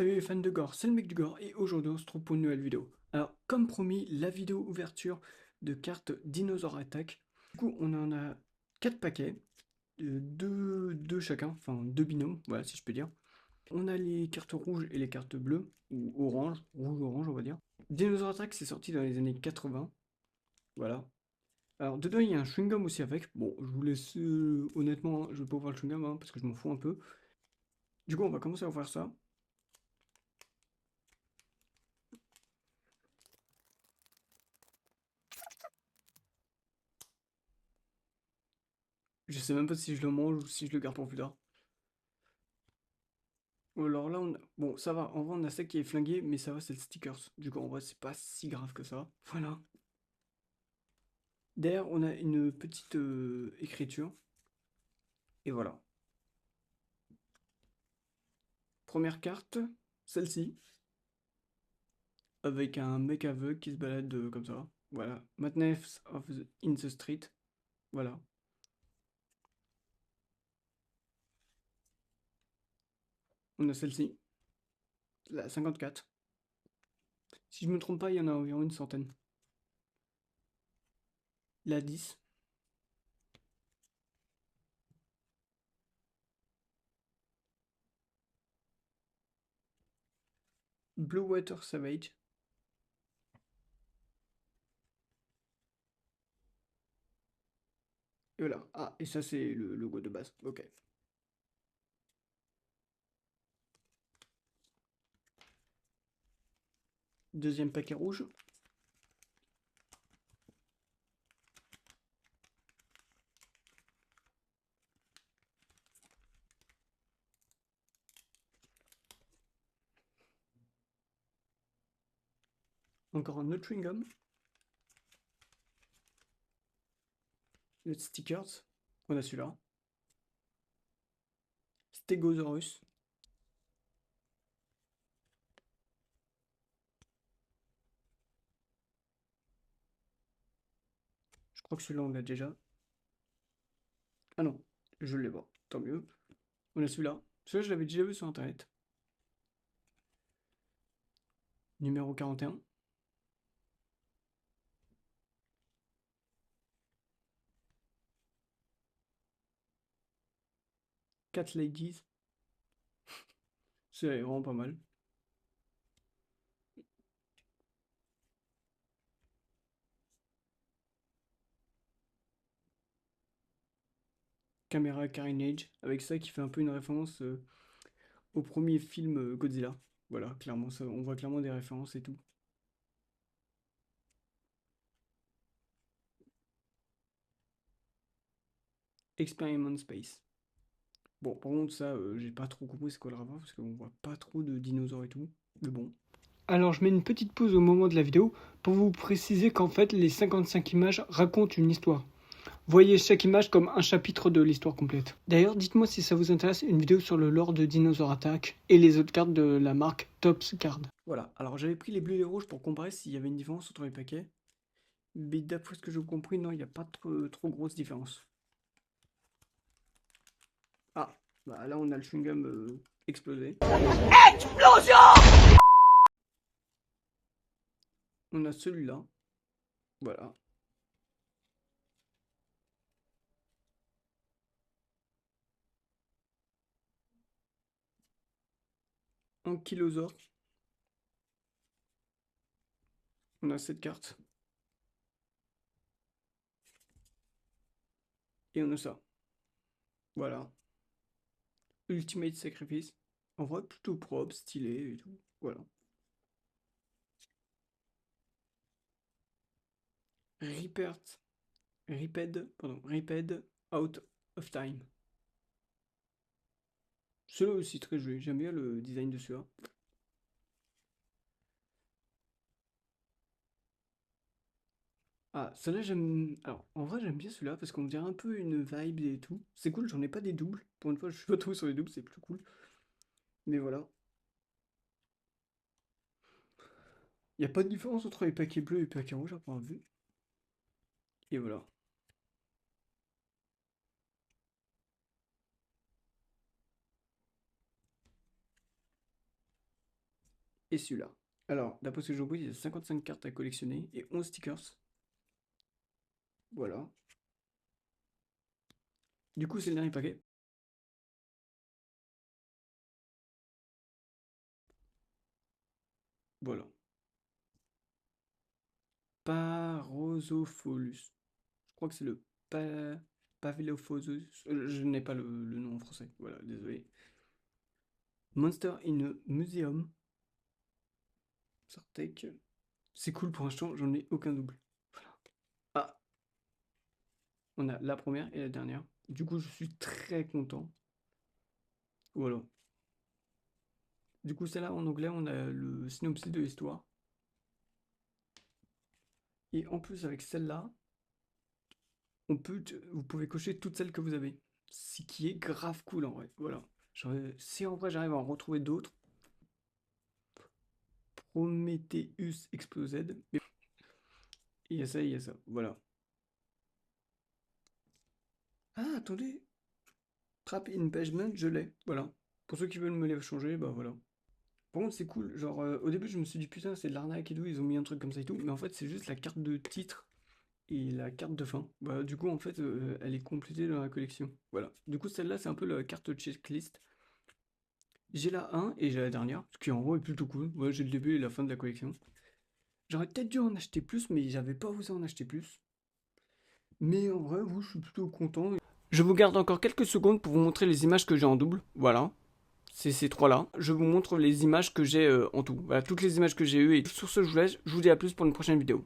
Salut les fans de gore, c'est le mec du gore et aujourd'hui on se retrouve pour une nouvelle vidéo. Alors comme promis, la vidéo ouverture de cartes Dinosaur Attack. Du coup on en a 4 paquets, deux chacun, enfin deux binômes, voilà si je peux dire. On a les cartes rouges et les cartes bleues, ou orange, rouge-orange on va dire. Dinosaur Attack c'est sorti dans les années 80, voilà. Alors dedans il y a un chewing-gum aussi avec, bon je vous laisse, honnêtement je vais pas ouvrir le chewing-gum parce que je m'en fous un peu. Du coup on va commencer à ouvrir ça. Je sais même pas si je le mange ou si je le garde pour plus tard. Alors là, bon, ça va. En vrai, on a ça qui est flingué, mais ça va, c'est le stickers. Du coup, en vrai, c'est pas si grave que ça. Voilà. Derrière, on a une petite écriture. Et voilà. Première carte, celle-ci. Avec un mec aveugle qui se balade comme ça. Voilà. Madness in the Street. Voilà. On a celle-ci. La 54. Si je me trompe pas, il y en a environ une centaine. La 10. Blue Water Savage. Et voilà. Ah, et ça, c'est le logo de base. Ok. Deuxième paquet rouge. Encore un autre chewing-gum. Le stickers. On a celui-là. Stegosaurus. Je crois que celui-là, on l'a déjà. Ah non, je l'ai pas. Tant mieux. On a celui-là. Celui-là, je l'avais déjà vu sur internet. Numéro 41. Cat Ladies. C'est vraiment pas mal. Camera Carnage. Avec ça qui fait un peu une référence au premier film Godzilla. Voilà, clairement, ça, on voit clairement des références et tout. Experiment Space. Bon, par contre, ça, j'ai pas trop compris c'est quoi le rapport, parce qu'on voit pas trop de dinosaures et tout. Mais bon. Alors, je mets une petite pause au moment de la vidéo pour vous préciser qu'en fait, les 55 images racontent une histoire. Voyez chaque image comme un chapitre de l'histoire complète. D'ailleurs, dites-moi si ça vous intéresse une vidéo sur le lore de Dinosaur Attack et les autres cartes de la marque Topps Card. Voilà, alors j'avais pris les bleus et les rouges pour comparer s'il y avait une différence entre les paquets. Mais d'après ce que j'ai compris, non, il n'y a pas trop grosse différence. Ah, bah là on a le chewing-gum explosé. Explosion! On a celui-là. Voilà. Ankylosaure. On a cette carte. Et on a ça. Voilà. Ultimate Sacrifice. En vrai, plutôt propre, stylé et tout. Voilà. Riped Out of Time. Celui-là aussi très joli. J'aime bien le design de celui-là. Ah, celui-là j'aime. Alors, en vrai, j'aime bien celui-là parce qu'on dirait un peu une vibe et tout. C'est cool, j'en ai pas des doubles. Pour une fois, je suis pas trop sur les doubles, c'est plus cool. Mais voilà. Il n'y a pas de différence entre les paquets bleus et les paquets rouges à première vue. Et voilà. et celui-là. Alors, d'après ce que j'ai compris, il y a 55 cartes à collectionner et 11 stickers. Voilà. Du coup, c'est le dernier paquet. Voilà. Parosopholus. Je crois que c'est le Pavilophosus. Je n'ai pas le nom en français. Voilà, désolé. Monster in a Museum. Sartec. C'est cool pour l'instant, j'en ai aucun double. Voilà. Ah, on a la première et la dernière. Du coup, je suis très content. Voilà. Du coup, celle-là en anglais, on a le synopsis de l'histoire. Et en plus, avec celle-là, vous pouvez cocher toutes celles que vous avez. Ce qui est grave cool en vrai. Voilà. Si en vrai j'arrive à en retrouver d'autres, Prometheus Explosed. Il y a ça, il y a ça. Voilà. Ah, attendez. Trap in Pagement, je l'ai. Voilà. Pour ceux qui veulent me les changer, bah voilà. Par contre, c'est cool. Genre, au début, je me suis dit, putain, c'est de l'arnaque et tout. Ils ont mis un truc comme ça et tout. Mais en fait, c'est juste la carte de titre et la carte de fin. Bah, du coup, en fait, elle est complétée dans la collection. Voilà. Du coup, celle-là, c'est un peu la carte checklist. J'ai la 1 et j'ai la dernière, ce qui en gros est plutôt cool. Ouais, j'ai le début et la fin de la collection. J'aurais peut-être dû en acheter plus, mais j'avais pas osé en acheter plus. Mais en vrai, oui, je suis plutôt content. Je vous garde encore quelques secondes pour vous montrer les images que j'ai en double. Voilà. C'est ces trois-là. Je vous montre les images que j'ai en tout. Voilà, toutes les images que j'ai eues. Et sur ce, je vous laisse. Je vous dis à plus pour une prochaine vidéo.